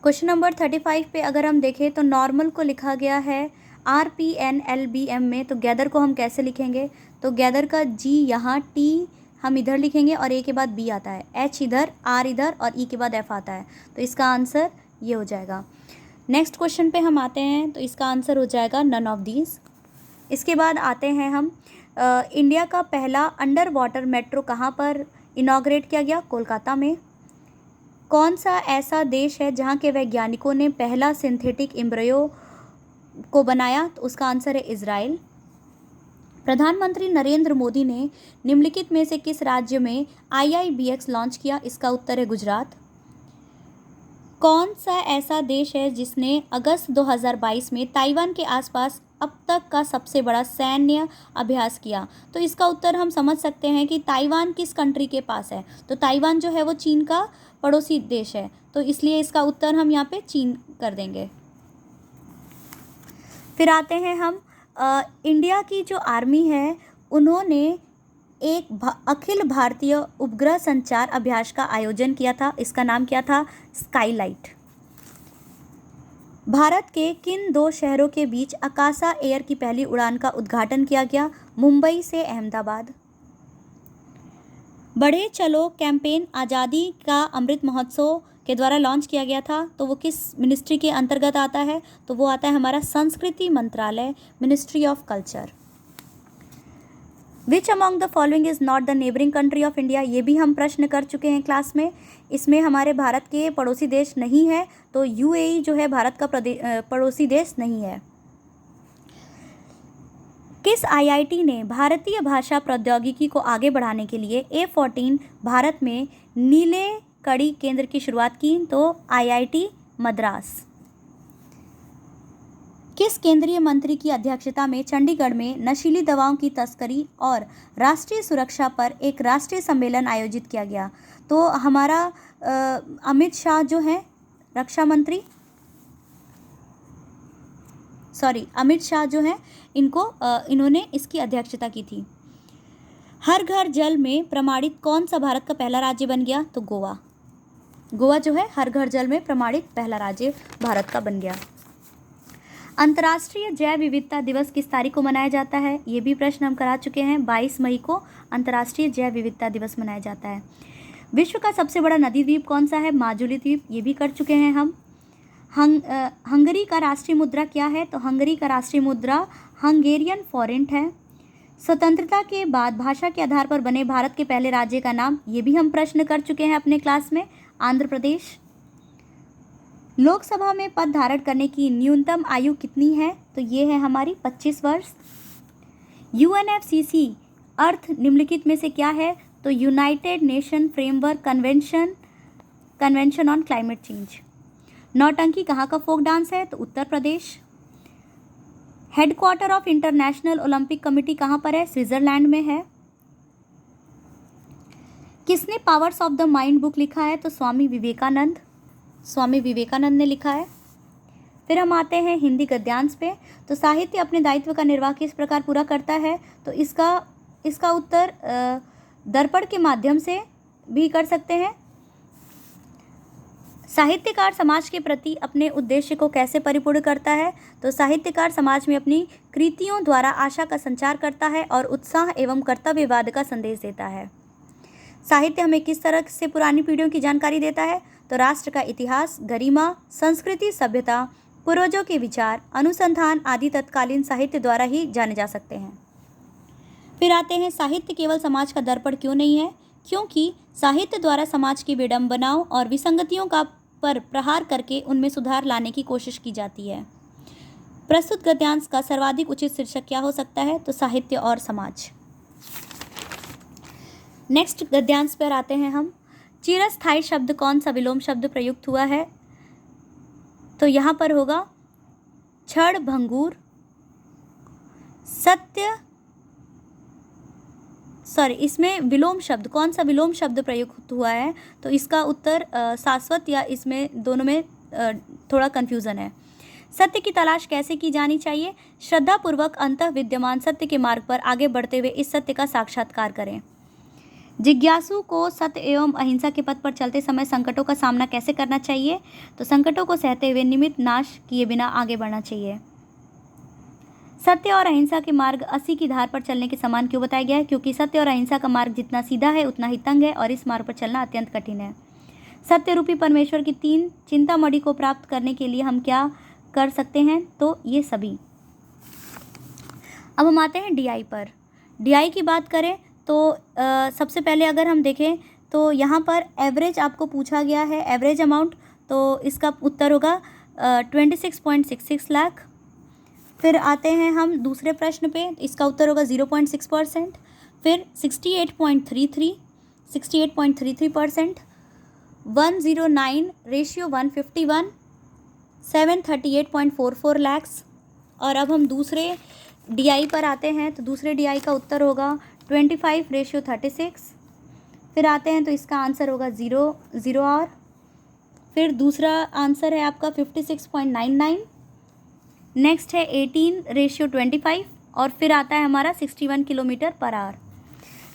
Question number 35 पे अगर हम देखें तो नॉर्मल को लिखा गया है RPNLBM में, तो गैदर को हम कैसे लिखेंगे? तो गैदर का G यहाँ, T हम इधर लिखेंगे और A के बाद B आता है, H इधर, R इधर और E के बाद F आता है, तो इसका आंसर ये हो जाएगा। नेक्स्ट क्वेश्चन पे हम आते हैं, तो इसका आंसर हो जाएगा नन ऑफ दीज। इसके बाद आते हैं हम इंडिया का पहला अंडर वाटर मेट्रो कहाँ पर इनॉग्रेट किया गया? कोलकाता में। कौन सा ऐसा देश है जहाँ के वैज्ञानिकों ने पहला सिंथेटिक एम्ब्रियो को बनाया? तो उसका आंसर है इजराइल। प्रधानमंत्री नरेंद्र मोदी ने निम्नलिखित में से किस राज्य में IIBX लॉन्च किया? इसका उत्तर है गुजरात। कौन सा ऐसा देश है जिसने अगस्त 2022 में ताइवान के आसपास अब तक का सबसे बड़ा सैन्य अभ्यास किया? तो इसका उत्तर हम समझ सकते हैं कि ताइवान किस कंट्री के पास है। तो ताइवान जो है वो चीन का पड़ोसी देश है, तो इसलिए इसका उत्तर हम यहाँ पे चीन कर देंगे। फिर आते हैं हम इंडिया की जो आर्मी है उन्होंने एक अखिल भारतीय उपग्रह संचार अभ्यास का आयोजन किया था, इसका नाम क्या था? स्काईलाइट। भारत के किन दो शहरों के बीच आकाशा एयर की पहली उड़ान का उद्घाटन किया गया? मुंबई से अहमदाबाद। बढ़े चलो कैंपेन आज़ादी का अमृत महोत्सव के द्वारा लॉन्च किया गया था, तो वो किस मिनिस्ट्री के अंतर्गत आता है? तो वो आता है हमारा संस्कृति मंत्रालय, ministry of culture. Which among the following is not the neighbouring country of India? ये भी हम प्रश्न कर चुके हैं क्लास में। इसमें हमारे भारत के पड़ोसी देश नहीं है, तो UAE जो है भारत का पड़ोसी देश नहीं है। किस IIT ने भारतीय भाषा प्रौद्योगिकी को आगे बढ़ाने के लिए A14 भारत में नीले कड़ी केंद्र की शुरुआत की? तो IIT मद्रास। किस केंद्रीय मंत्री की अध्यक्षता में चंडीगढ़ में नशीली दवाओं की तस्करी और राष्ट्रीय सुरक्षा पर एक राष्ट्रीय सम्मेलन आयोजित किया गया? तो हमारा अमित शाह जो है रक्षा मंत्री, अमित शाह जो है इन्होंने इसकी अध्यक्षता की थी। हर घर जल में प्रमाणित कौन सा भारत का पहला राज्य बन गया? तो गोवा जो है हर घर जल में प्रमाणित पहला राज्य भारत का बन गया। अंतर्राष्ट्रीय जैव विविधता दिवस किस तारीख को मनाया जाता है? ये भी प्रश्न हम करा चुके हैं। 22 मई को अंतर्राष्ट्रीय जैव विविधता दिवस मनाया जाता है। विश्व का सबसे बड़ा नदी द्वीप कौन सा है? माजुली द्वीप, ये भी कर चुके हैं हम। हंगरी का राष्ट्रीय मुद्रा क्या है? तो हंगरी का राष्ट्रीय मुद्रा हंगेरियन फॉरेंट है। स्वतंत्रता के बाद भाषा के आधार पर बने भारत के पहले राज्य का नाम? ये भी हम प्रश्न कर चुके हैं अपने क्लास में, आंध्र प्रदेश। लोकसभा में पद धारण करने की न्यूनतम आयु कितनी है? तो ये है हमारी 25 वर्ष। UNFCCC अर्थ निम्नलिखित में से क्या है? तो United Nation Framework Convention on Climate Change. Nautanki कहाँ का फोक डांस है? तो Uttar Pradesh. Headquarter of International Olympic Committee कहाँ पर है? स्विट्जरलैंड में है। किसने Powers of the Mind book लिखा है? तो स्वामी विवेकानंद ने लिखा है। फिर हम आते हैं हिंदी गद्यांश पे। तो साहित्य अपने दायित्व का निर्वाह किस प्रकार पूरा करता है? तो इसका उत्तर दर्पण के माध्यम से भी कर सकते हैं। साहित्यकार समाज के प्रति अपने उद्देश्य को कैसे परिपूर्ण करता है? तो साहित्यकार समाज में अपनी कृतियों द्वारा आशा का संचार करता है और उत्साह एवं कर्तव्यवाद का संदेश देता है। साहित्य हमें किस तरह से पुरानी पीढ़ियों की जानकारी देता है? तो राष्ट्र का इतिहास, गरिमा, संस्कृति, सभ्यता, पूर्वजों के विचार, अनुसंधान आदि तत्कालीन साहित्य द्वारा ही जाने जा सकते हैं। फिर आते हैं साहित्य केवल समाज का दर्पण क्यों नहीं है? क्योंकि साहित्य द्वारा समाज की विडंबनाओं और विसंगतियों का पर प्रहार करके उनमें सुधार लाने की कोशिश की जाती है। प्रस्तुत गद्यांश का सर्वाधिक उचित शीर्षक क्या हो सकता है? तो साहित्य और समाज। नेक्स्ट गद्यांश पर आते हैं हम। चिरस्थायी शब्द कौन सा विलोम शब्द प्रयुक्त हुआ है? तो यहाँ पर होगा क्षण भंगुर, इसमें विलोम शब्द कौन सा विलोम शब्द प्रयुक्त हुआ है? तो इसका उत्तर शाश्वत, या इसमें दोनों में थोड़ा कन्फ्यूज़न है। सत्य की तलाश कैसे की जानी चाहिए? श्रद्धापूर्वक अंतः विद्यमान सत्य के मार्ग पर आगे बढ़ते हुए इस सत्य का साक्षात्कार करें। जिज्ञासु को सत्य एवं अहिंसा के पथ पर चलते समय संकटों का सामना कैसे करना चाहिए? तो संकटों को सहते हुए निमित्त नाश किए बिना आगे बढ़ना चाहिए। सत्य और अहिंसा के मार्ग 80 की धार पर चलने के समान क्यों बताया गया है? क्योंकि सत्य और अहिंसा का मार्ग जितना सीधा है उतना ही तंग है और इस मार्ग पर चलना अत्यंत कठिन है। सत्य रूपी परमेश्वर की 3 चिंतामणि को प्राप्त करने के लिए हम क्या कर सकते हैं? तो ये सभी। अब हम आते हैं डीआई पर। डीआई की बात करें तो सबसे पहले अगर हम देखें तो यहाँ पर एवरेज आपको पूछा गया है, एवरेज अमाउंट, तो इसका उत्तर होगा 26.66 लाख। फिर आते हैं हम दूसरे प्रश्न पे, इसका उत्तर होगा 0.6%। फिर 68.33%, 109:151, 738.44 लैक्स। और अब हम दूसरे डीआई पर आते हैं तो दूसरे डीआई का उत्तर होगा 25:36। फिर आते हैं तो इसका आंसर होगा 0 और फिर दूसरा आंसर है आपका 56.99। नेक्स्ट है 18:25 और फिर आता है हमारा 61 kilometre per hour.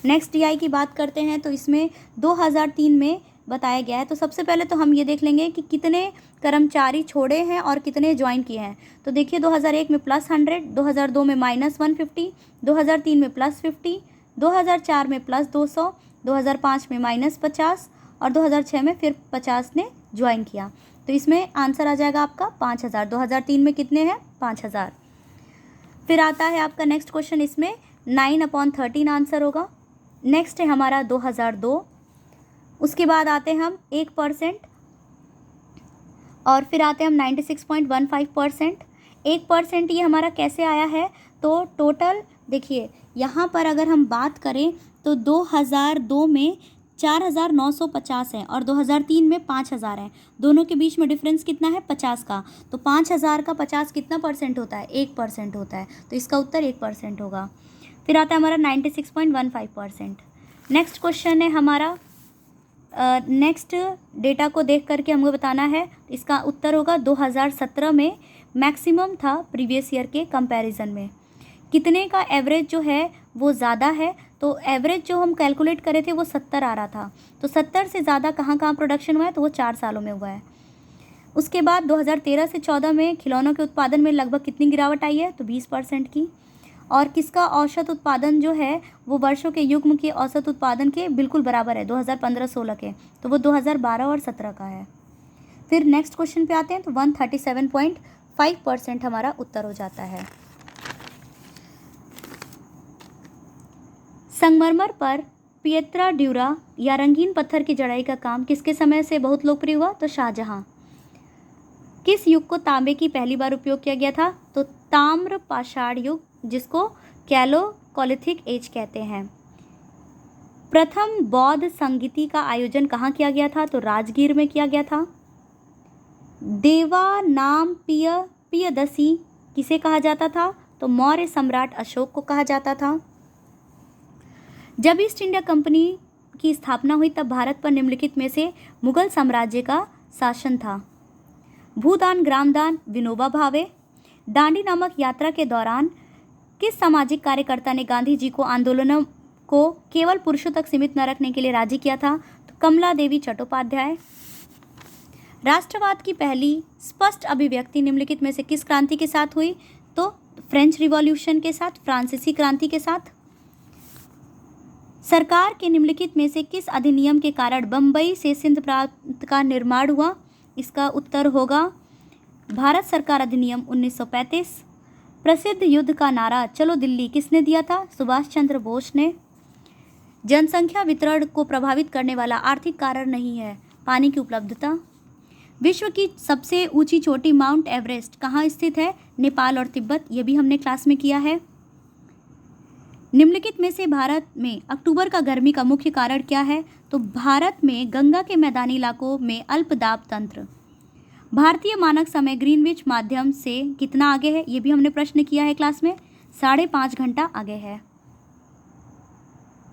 Next DI की बात करते हैं तो इसमें 2003 में बताया गया है। तो सबसे पहले तो हम ये देख लेंगे कि कितने कर्मचारी छोड़े हैं और कितने ज्वाइन किए हैं। तो देखिए 2001 में +100, 2002 में -150, 2003 में +50, 2004 में +200, 2005 में -50 और 2006 में फिर 50 ने ज्वाइन किया। तो इसमें आंसर आ जाएगा आपका 5000। 2003 में कितने हैं? 5000। फिर आता है आपका नेक्स्ट क्वेश्चन, इसमें 9/13 आंसर होगा। नेक्स्ट है हमारा 2002। उसके बाद आते हैं हम 1% और फिर आते हैं हम 96.15%। 1% ये हमारा कैसे आया है? तो टोटल देखिए यहाँ पर अगर हम बात करें तो 2002 में 4950 है और 2003 में 5000 है। दोनों के बीच में डिफरेंस कितना है? 50 का। तो 5000 का 50 कितना परसेंट होता है? 1% होता है। तो इसका उत्तर 1% होगा। फिर आता है हमारा 96.15%। नेक्स्ट क्वेश्चन है हमारा, नेक्स्ट डेटा को देख करके हमको बताना है। इसका उत्तर होगा 2017 में मैक्सिमम था प्रीवियस ईयर के कंपैरिजन में। कितने का एवरेज जो है वो ज़्यादा है? तो एवरेज जो हम कैलकुलेट करे थे वो 70 आ रहा था। तो 70 से ज़्यादा कहाँ प्रोडक्शन हुआ है? तो वो 4 सालों में हुआ है। उसके बाद 2013 से 14 में खिलौनों के उत्पादन में लगभग कितनी गिरावट आई है? तो 20% की। और किसका औसत उत्पादन जो है वो वर्षों के युग्म के औसत उत्पादन के बिल्कुल बराबर है 2015-16 के। तो वो 2012 और 17 का है। फिर नेक्स्ट क्वेश्चन पे आते हैं तो 137.5% हमारा उत्तर हो जाता है। संगमरमर पर पिएत्रा ड्यूरा या रंगीन पत्थर की जड़ाई का काम किसके समय से बहुत लोकप्रिय हुआ? तो शाहजहां। किस युग को तांबे की पहली बार उपयोग किया गया था? तो ताम्र पाषाण युग, जिसको कैलोलिथिक एज कहते हैं। प्रथम बौद्ध संगीति का आयोजन कहाँ किया गया था? तो राजगीर में किया गया था। देवा नाम पियदसी किसे कहा जाता था? तो मौर्य सम्राट अशोक को कहा जाता था। जब ईस्ट इंडिया कंपनी की स्थापना हुई तब भारत पर निम्नलिखित में से मुगल साम्राज्य का शासन था? भूदान, ग्रामदान, विनोबा भावे। दांडी नामक यात्रा के दौरान किस सामाजिक कार्यकर्ता ने गांधी जी को आंदोलनों को केवल पुरुषों तक सीमित न रखने के लिए राजी किया था? तो कमला देवी चट्टोपाध्याय। राष्ट्रवाद की पहली स्पष्ट अभिव्यक्ति निम्नलिखित में से किस क्रांति के साथ हुई? तो फ्रेंच रिवॉल्यूशन के साथ, फ्रांसीसी क्रांति के साथ। सरकार के निम्नलिखित में से किस अधिनियम के कारण बम्बई से सिंध प्रांत का निर्माण हुआ? इसका उत्तर होगा भारत सरकार अधिनियम 1935। प्रसिद्ध युद्ध का नारा चलो दिल्ली किसने दिया था? सुभाष चंद्र बोस ने। जनसंख्या वितरण को प्रभावित करने वाला आर्थिक कारण नहीं है पानी की उपलब्धता। विश्व की सबसे ऊंची चोटी माउंट एवरेस्ट कहाँ स्थित है? नेपाल और तिब्बत। ये भी हमने क्लास में किया है। निम्नलिखित में से भारत में अक्टूबर का गर्मी का मुख्य कारण क्या है? तो भारत में गंगा के मैदानी इलाकों में अल्पदाब तंत्र। भारतीय मानक समय ग्रीनविच माध्यम से कितना आगे है? ये भी हमने प्रश्न किया है क्लास में, 5.5 घंटा आगे है।